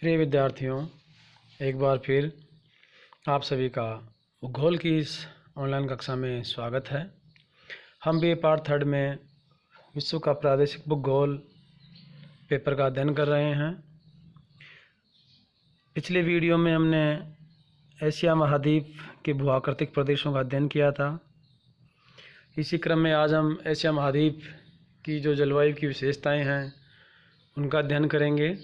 प्रिय विद्यार्थियों, एक बार फिर आप सभी का भूगोल की इस ऑनलाइन कक्षा में स्वागत है। हम भी पार्ट 3 में विश्व का प्रादेशिक भूगोल पेपर का अध्ययन कर रहे हैं। पिछले वीडियो में हमने एशिया महाद्वीप के भूआकृतिक प्रदेशों का अध्ययन किया था। इसी क्रम में आज हम एशिया महाद्वीप की जो जलवायु की विशेषताएं हैं उनका अध्ययन करेंगे।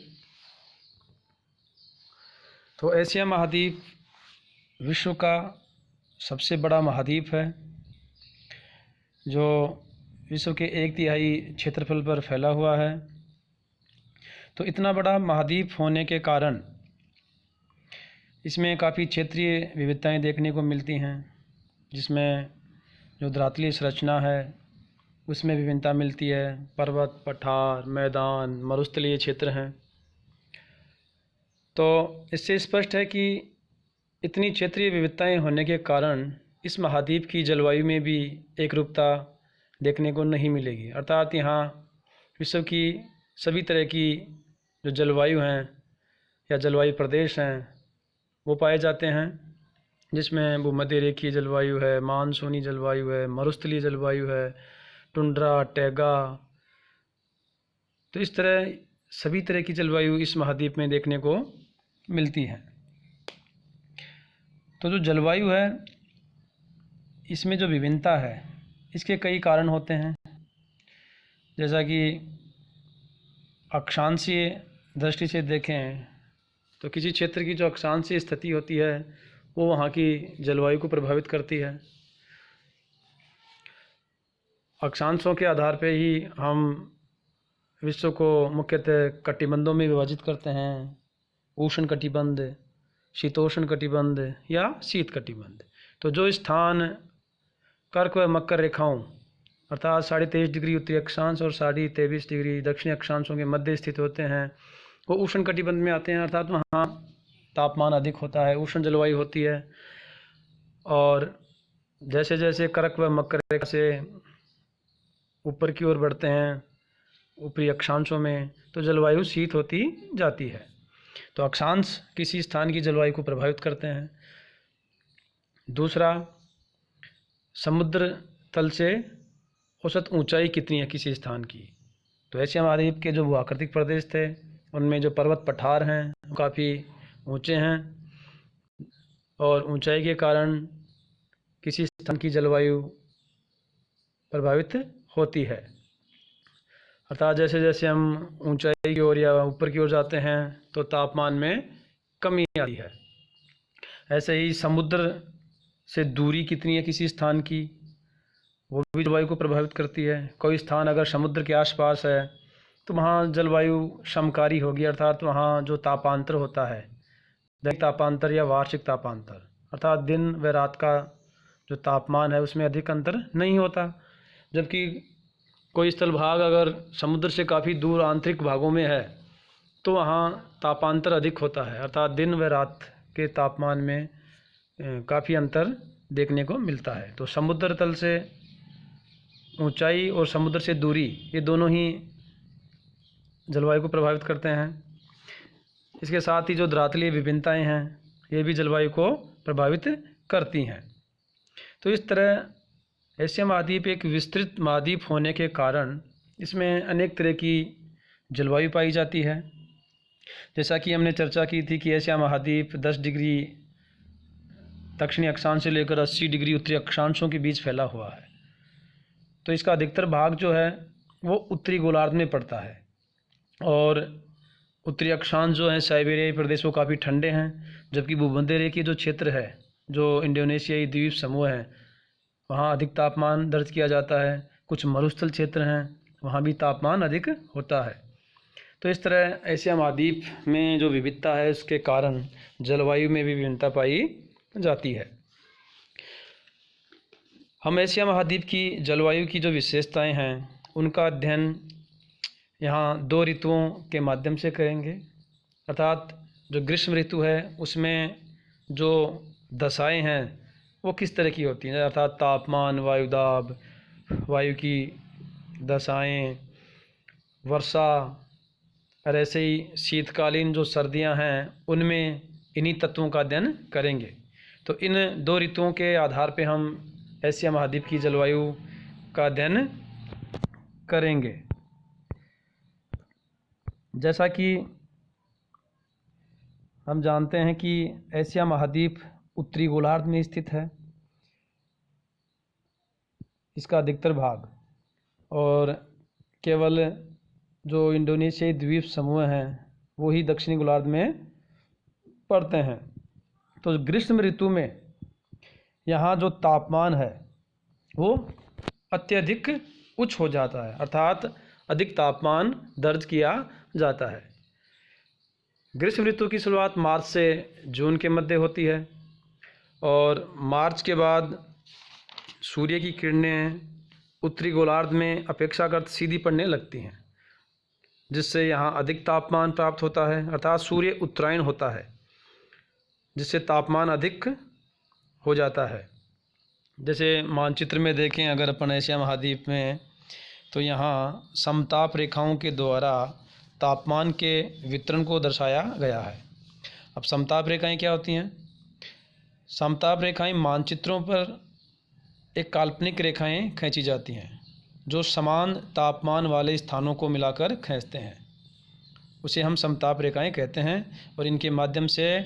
तो एशिया महाद्वीप विश्व का सबसे बड़ा महाद्वीप है जो विश्व के 1/3 क्षेत्रफल पर फैला हुआ है। तो इतना बड़ा महाद्वीप होने के कारण इसमें काफ़ी क्षेत्रीय विविधताएं देखने को मिलती हैं, जिसमें जो धरातलीय संरचना है उसमें विभिन्नता मिलती है। पर्वत, पठार, मैदान, मरुस्थलीय क्षेत्र हैं। तो इससे स्पष्ट है कि इतनी क्षेत्रीय विविधताएं होने के कारण इस महाद्वीप की जलवायु में भी एकरूपता देखने को नहीं मिलेगी। अर्थात यहाँ विश्व की सभी तरह की जो जलवायु हैं या जलवायु प्रदेश हैं वो पाए जाते हैं, जिसमें भूमध्य रेखीय जलवायु है, मानसूनी जलवायु है, मरुस्थलीय जलवायु है, टुंड्रा, टैगा। तो इस तरह सभी तरह की जलवायु इस महाद्वीप में देखने को मिलती है। तो जो जलवायु है इसमें जो विभिन्नता है इसके कई कारण होते हैं, जैसा कि अक्षांशीय दृष्टि से देखें तो किसी क्षेत्र की जो अक्षांशीय स्थिति होती है वो वहाँ की जलवायु को प्रभावित करती है। अक्षांशों के आधार पर ही हम विश्व को मुख्यतः कटिबंधों में विभाजित करते हैं। उष्ण कटिबंध, शीतोष्ण कटिबंध या शीत कटिबंध। तो जो स्थान कर्क व मकर रेखाओं अर्थात 23.5 डिग्री उत्तरी अक्षांश और 23.5 डिग्री दक्षिणी अक्षांशों के मध्य स्थित होते हैं वो उष्ण कटिबंध में आते हैं। अर्थात वहाँ तापमान अधिक होता है, उष्ण जलवायु होती है। और जैसे जैसे कर्क व मकर रेखा से ऊपर की ओर बढ़ते हैं ऊपरी अक्षांशों में तो जलवायु शीत होती जाती है। तो अक्षांश किसी स्थान की जलवायु को प्रभावित करते हैं। दूसरा, समुद्र तल से औसत ऊंचाई कितनी है किसी स्थान की। तो एशिया महाद्वीप के जो भूआकृतिक प्रदेश थे उनमें जो पर्वत पठार हैं काफ़ी ऊंचे हैं और ऊंचाई के कारण किसी स्थान की जलवायु प्रभावित होती है। अर्थात जैसे जैसे हम ऊंचाई की ओर या ऊपर की ओर जाते हैं तो तापमान में कमी आती है। ऐसे ही समुद्र से दूरी कितनी है किसी स्थान की वो भी जलवायु को प्रभावित करती है। कोई स्थान अगर समुद्र के आसपास है तो वहाँ जलवायु समकारी होगी, अर्थात वहाँ जो तापांतर होता है, दैनिक तापांतर या वार्षिक तापांतर, अर्थात दिन व रात का जो तापमान है उसमें अधिक अंतर नहीं होता। जबकि कोई स्थल भाग अगर समुद्र से काफ़ी दूर आंतरिक भागों में है तो वहाँ तापांतर अधिक होता है, अर्थात दिन व रात के तापमान में काफ़ी अंतर देखने को मिलता है। तो समुद्र तल से ऊंचाई और समुद्र से दूरी ये दोनों ही जलवायु को प्रभावित करते हैं। इसके साथ ही जो धरातलीय विभिन्नताएं हैं ये भी जलवायु को प्रभावित करती हैं। तो इस तरह एशिया महाद्वीप एक विस्तृत महाद्वीप होने के कारण इसमें अनेक तरह की जलवायु पाई जाती है। जैसा कि हमने चर्चा की थी कि एशिया महाद्वीप 10 डिग्री दक्षिणी अक्षांश से लेकर 80 डिग्री उत्तरी अक्षांशों के बीच फैला हुआ है। तो इसका अधिकतर भाग जो है वो उत्तरी गोलार्ध में पड़ता है और उत्तरी अक्षांश जो है साइबेरियाई प्रदेश वो काफ़ी ठंडे हैं, जबकि भूमध्य रेखीय जो क्षेत्र है जो इंडोनेशियाई द्वीप समूह है वहाँ अधिक तापमान दर्ज किया जाता है। कुछ मरुस्थल क्षेत्र हैं वहाँ भी तापमान अधिक होता है। तो इस तरह एशिया महाद्वीप में जो विविधता है उसके कारण जलवायु में भी विभिन्नता पाई जाती है। हम एशिया महाद्वीप की जलवायु की जो विशेषताएं हैं उनका अध्ययन यहाँ 2 ऋतुओं के माध्यम से करेंगे। अर्थात जो ग्रीष्म ऋतु है उसमें जो दशाएं हैं वो किस तरह की होती हैं, अर्थात तापमान, वायुदाब, वायु की दशाएं, वर्षा, और ऐसे ही शीतकालीन जो सर्दियां हैं उनमें इन्हीं तत्वों का अध्ययन करेंगे। तो इन 2 ऋतुओं के आधार पे हम एशिया महाद्वीप की जलवायु का अध्ययन करेंगे। जैसा कि हम जानते हैं कि एशिया महाद्वीप उत्तरी गोलार्ध में स्थित है, इसका अधिकतर भाग, और केवल जो इंडोनेशियाई द्वीप समूह हैं वो ही दक्षिणी गोलार्ध में पड़ते हैं। तो ग्रीष्म ऋतु में यहाँ जो तापमान है वो अत्यधिक उच्च हो जाता है, अर्थात अधिक तापमान दर्ज किया जाता है। ग्रीष्म ऋतु की शुरुआत मार्च से जून के मध्य होती है और मार्च के बाद सूर्य की किरणें उत्तरी गोलार्ध में अपेक्षाकृत सीधी पड़ने लगती हैं, जिससे यहाँ अधिक तापमान प्राप्त होता है, अर्थात सूर्य उत्तरायण होता है, जिससे तापमान अधिक हो जाता है। जैसे मानचित्र में देखें अगर अपन एशिया महाद्वीप में, तो यहाँ समताप रेखाओं के द्वारा तापमान के वितरण को दर्शाया गया है। अब समताप रेखाएं क्या होती हैं? समताप रेखाएं मानचित्रों पर एक काल्पनिक रेखाएं खींची जाती हैं जो समान तापमान वाले स्थानों को मिलाकर खींचते हैं, उसे हम समताप रेखाएं कहते हैं, और इनके माध्यम से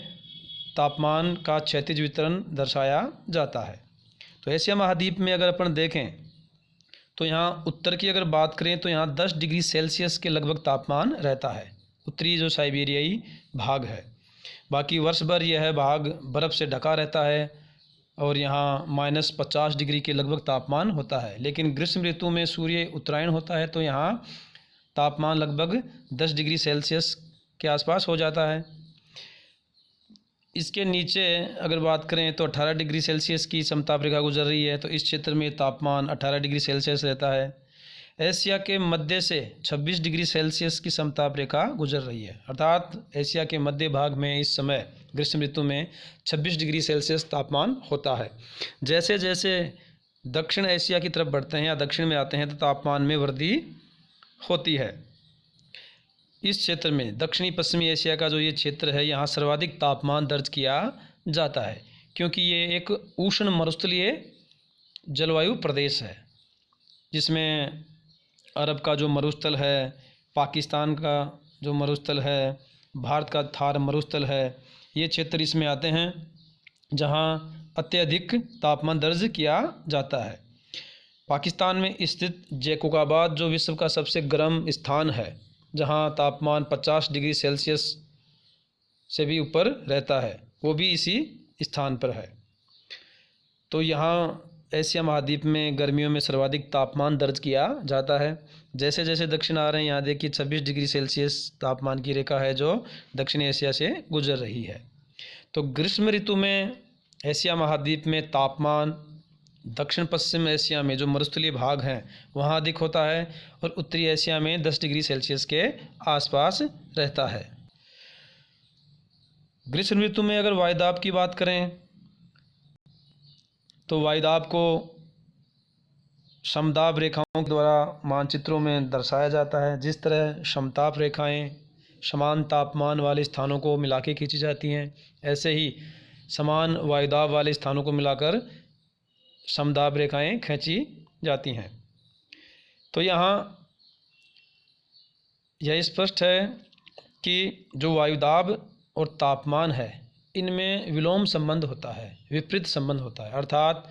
तापमान का क्षैतिज वितरण दर्शाया जाता है। तो एशिया महाद्वीप में अगर अपन देखें तो यहाँ उत्तर की अगर बात करें तो यहाँ 10 डिग्री सेल्सियस के लगभग तापमान रहता है, उत्तरी जो साइबेरियाई भाग है। बाकी वर्ष भर यह भाग बर्फ़ से ढका रहता है और यहाँ -50 डिग्री के लगभग तापमान होता है। लेकिन ग्रीष्म ऋतु में सूर्य उत्तरायण होता है तो यहाँ तापमान लगभग 10 डिग्री सेल्सियस के आसपास हो जाता है। इसके नीचे अगर बात करें तो 18 डिग्री सेल्सियस की समताप रेखा गुजर रही है, तो इस क्षेत्र में तापमान 18 डिग्री सेल्सियस रहता है। एशिया के मध्य से 26 डिग्री सेल्सियस की समताप रेखा गुजर रही है, अर्थात एशिया के मध्य भाग में इस समय ग्रीष्म ऋतु में 26 डिग्री सेल्सियस तापमान होता है। जैसे जैसे दक्षिण एशिया की तरफ बढ़ते हैं या दक्षिण में आते हैं तो तापमान में वृद्धि होती है। इस क्षेत्र में दक्षिणी पश्चिमी एशिया का जो ये क्षेत्र है, यहाँ सर्वाधिक तापमान दर्ज किया जाता है, क्योंकि ये एक उष्ण मरुस्थलीय जलवायु प्रदेश है, जिसमें अरब का जो मरुस्थल है, पाकिस्तान का जो मरुस्थल है, भारत का थार मरुस्थल है, ये क्षेत्र इसमें आते हैं जहाँ अत्यधिक तापमान दर्ज किया जाता है। पाकिस्तान में स्थित जैकोबाबाद जो विश्व का सबसे गर्म स्थान है, जहाँ तापमान 50 डिग्री सेल्सियस से भी ऊपर रहता है, वो भी इसी स्थान पर है। तो यहाँ एशिया महाद्वीप में गर्मियों में सर्वाधिक तापमान दर्ज किया जाता है। जैसे जैसे दक्षिण आ रहे हैं, यहाँ देखिए 26 डिग्री सेल्सियस तापमान की रेखा है जो दक्षिणी एशिया से गुजर रही है। तो ग्रीष्म ऋतु में एशिया महाद्वीप में तापमान दक्षिण पश्चिम एशिया में जो मरुस्थलीय भाग हैं वहाँ अधिक होता है, और उत्तरी एशिया में 10 डिग्री सेल्सियस के आसपास रहता है। ग्रीष्म ऋतु में अगर वायुदाब की बात करें तो वायुदाब को समदाब रेखाओं के द्वारा मानचित्रों में दर्शाया जाता है। जिस तरह समताप रेखाएं समान तापमान वाले स्थानों को मिला के खींची जाती हैं, ऐसे ही समान वायुदाब वाले स्थानों को मिलाकर समदाब रेखाएं खींची जाती हैं। तो यहाँ यह स्पष्ट है कि जो वायुदाब और तापमान है इनमें विलोम संबंध होता है, विपरीत संबंध होता है, अर्थात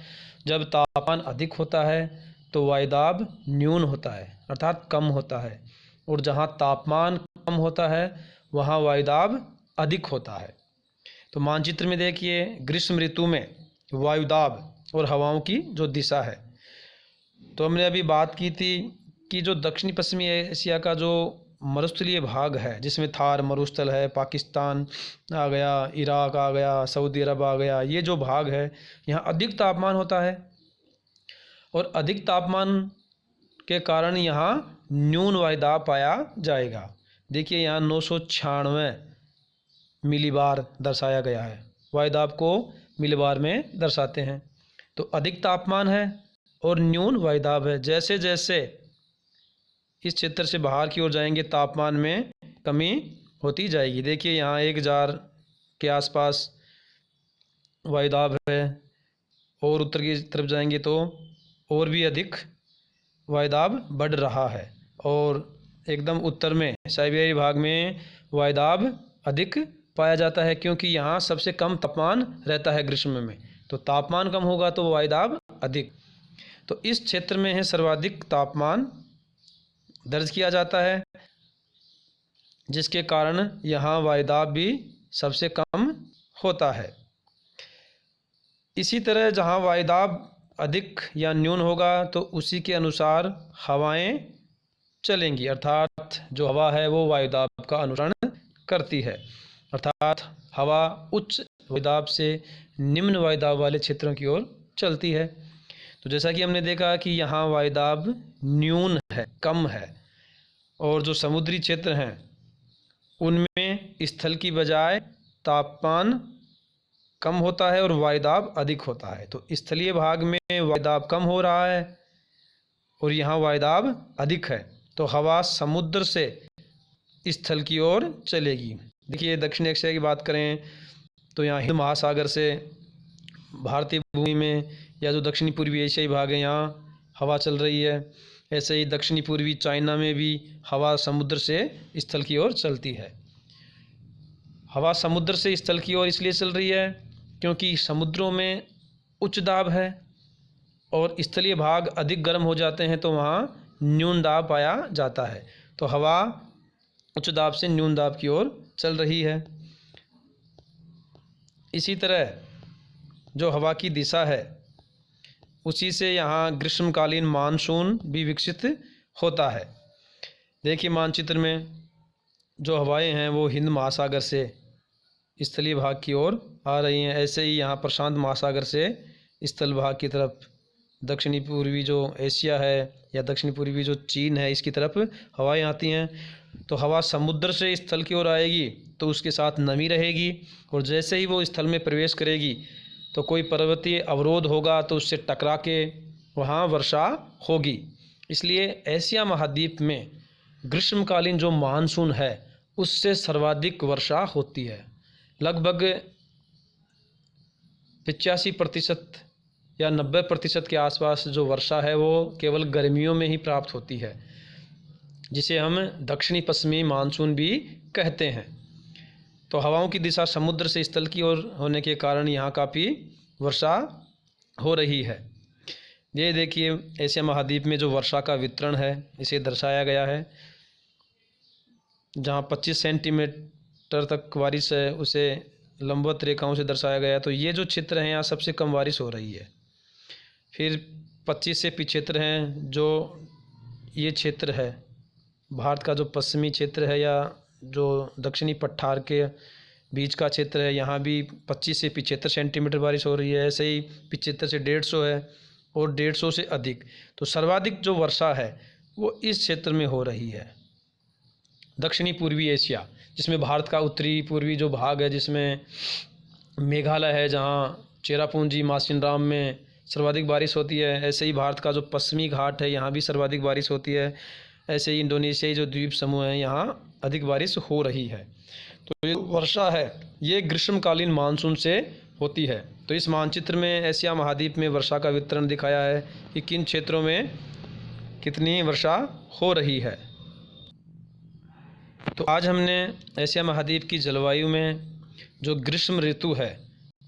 जब तापमान अधिक होता है तो वायुदाब न्यून होता है, अर्थात कम होता है, और जहाँ तापमान कम होता है वहाँ वायुदाब अधिक होता है। तो मानचित्र में देखिए ग्रीष्म ऋतु में वायुदाब और हवाओं की जो दिशा है, तो हमने अभी बात की थी कि जो दक्षिणी पश्चिमी एशिया का जो मरुस्थलीय भाग है, जिसमें थार मरुस्थल है, पाकिस्तान आ गया, इराक आ गया, सऊदी अरब आ गया, ये जो भाग है यहाँ अधिक तापमान होता है, और अधिक तापमान के कारण यहाँ न्यून वायुदाब पाया जाएगा। देखिए यहाँ 996 मिलीबार दर्शाया गया है, वायुदाब को मिलीबार में दर्शाते हैं। तो अधिक तापमान है और न्यून वायुदाब है। जैसे जैसे इस क्षेत्र से बाहर की ओर जाएंगे तापमान में कमी होती जाएगी। देखिए यहाँ 1000 के आसपास वायुदाब है और उत्तर की तरफ जाएंगे तो और भी अधिक वायुदाब बढ़ रहा है और एकदम उत्तर में साइबेरिया भाग में वायुदाब अधिक पाया जाता है, क्योंकि यहाँ सबसे कम तापमान रहता है ग्रीष्म में। तो तापमान कम होगा तो वायुदाब अधिक। तो इस क्षेत्र में है सर्वाधिक तापमान दर्ज किया जाता है, जिसके कारण यहाँ वायुदाब भी सबसे कम होता है। इसी तरह जहाँ वायुदाब अधिक या न्यून होगा तो उसी के अनुसार हवाएं चलेंगी, अर्थात जो हवा है वो वायुदाब का अनुसरण करती है, अर्थात हवा उच्च वायुदाब से निम्न वायुदाब वाले क्षेत्रों की ओर चलती है। तो जैसा कि हमने देखा कि यहाँ वायुदाब न्यून है, कम है, और जो समुद्री क्षेत्र हैं उनमें स्थल की बजाय तापमान कम होता है और वायुदाब अधिक होता है। तो स्थलीय भाग में वायुदाब कम हो रहा है और यहाँ वायुदाब अधिक है, तो हवा समुद्र से स्थल की ओर चलेगी। देखिए दक्षिण एशिया की बात करें तो यहाँ हिंद महासागर से भारतीय भूमि में या जो दक्षिणी पूर्वी एशियाई भाग है यहाँ हवा चल रही है। ऐसे ही दक्षिणी पूर्वी चाइना में भी हवा समुद्र से स्थल की ओर चलती है। हवा समुद्र से स्थल की ओर इसलिए चल रही है क्योंकि समुद्रों में उच्च दाब है और स्थलीय भाग अधिक गर्म हो जाते हैं तो वहाँ न्यून दाब पाया जाता है। तो हवा उच्च दाब से न्यून दाब की ओर चल रही है। इसी तरह जो हवा की दिशा है उसी से यहाँ ग्रीष्मकालीन मानसून भी विकसित होता है। देखिए मानचित्र में जो हवाएं हैं वो हिंद महासागर से स्थलीय भाग की ओर आ रही हैं। ऐसे ही यहाँ प्रशांत महासागर से स्थल भाग की तरफ दक्षिणी पूर्वी जो एशिया है या दक्षिणी पूर्वी जो चीन है इसकी तरफ हवाएं आती हैं। तो हवा समुद्र से स्थल की ओर आएगी तो उसके साथ नमी रहेगी और जैसे ही वो स्थल में प्रवेश करेगी तो कोई पर्वतीय अवरोध होगा तो उससे टकरा के वहाँ वर्षा होगी। इसलिए एशिया महाद्वीप में ग्रीष्मकालीन जो मानसून है उससे सर्वाधिक वर्षा होती है। लगभग 85% या 90% के आसपास जो वर्षा है वो केवल गर्मियों में ही प्राप्त होती है, जिसे हम दक्षिणी पश्चिमी मानसून भी कहते हैं। तो हवाओं की दिशा समुद्र से स्थल की ओर होने के कारण यहाँ काफ़ी वर्षा हो रही है। ये देखिए एशिया महाद्वीप में जो वर्षा का वितरण है इसे दर्शाया गया है। जहाँ 25 सेंटीमीटर तक बारिश है उसे लंबवत रेखाओं से दर्शाया गया है। तो ये जो क्षेत्र हैं यहाँ सबसे कम बारिश हो रही है। फिर 25 से क्षेत्र हैं जो ये क्षेत्र है भारत का जो पश्चिमी क्षेत्र है या जो दक्षिणी पठार के बीच का क्षेत्र है, यहाँ भी 25 से 75 सेंटीमीटर बारिश हो रही है। ऐसे ही 75 से 150 है और 150 से अधिक। तो सर्वाधिक जो वर्षा है वो इस क्षेत्र में हो रही है, दक्षिणी पूर्वी एशिया, जिसमें भारत का उत्तरी पूर्वी जो भाग है जिसमें मेघालय है, जहाँ चेरापूंजी मासिनराम में सर्वाधिक बारिश होती है। ऐसे ही भारत का जो पश्चिमी घाट है यहाँ भी सर्वाधिक बारिश होती है। ऐसे ही इंडोनेशियाई जो द्वीप समूह हैं यहाँ अधिक बारिश हो रही है। तो ये वर्षा है ये ग्रीष्मकालीन मानसून से होती है। तो इस मानचित्र में एशिया महाद्वीप में वर्षा का वितरण दिखाया है कि किन क्षेत्रों में कितनी वर्षा हो रही है। तो आज हमने एशिया महाद्वीप की जलवायु में जो ग्रीष्म ऋतु है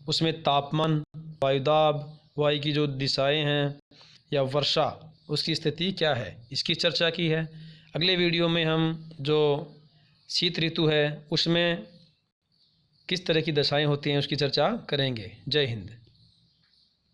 उसमें तापमान, वायुदाब, वायु की जो दिशाएं हैं या वर्षा उसकी स्थिति क्या है इसकी चर्चा की है। अगले वीडियो में हम जो शीत ऋतु है उसमें किस तरह की दशाएं होती हैं उसकी चर्चा करेंगे। जय हिंद।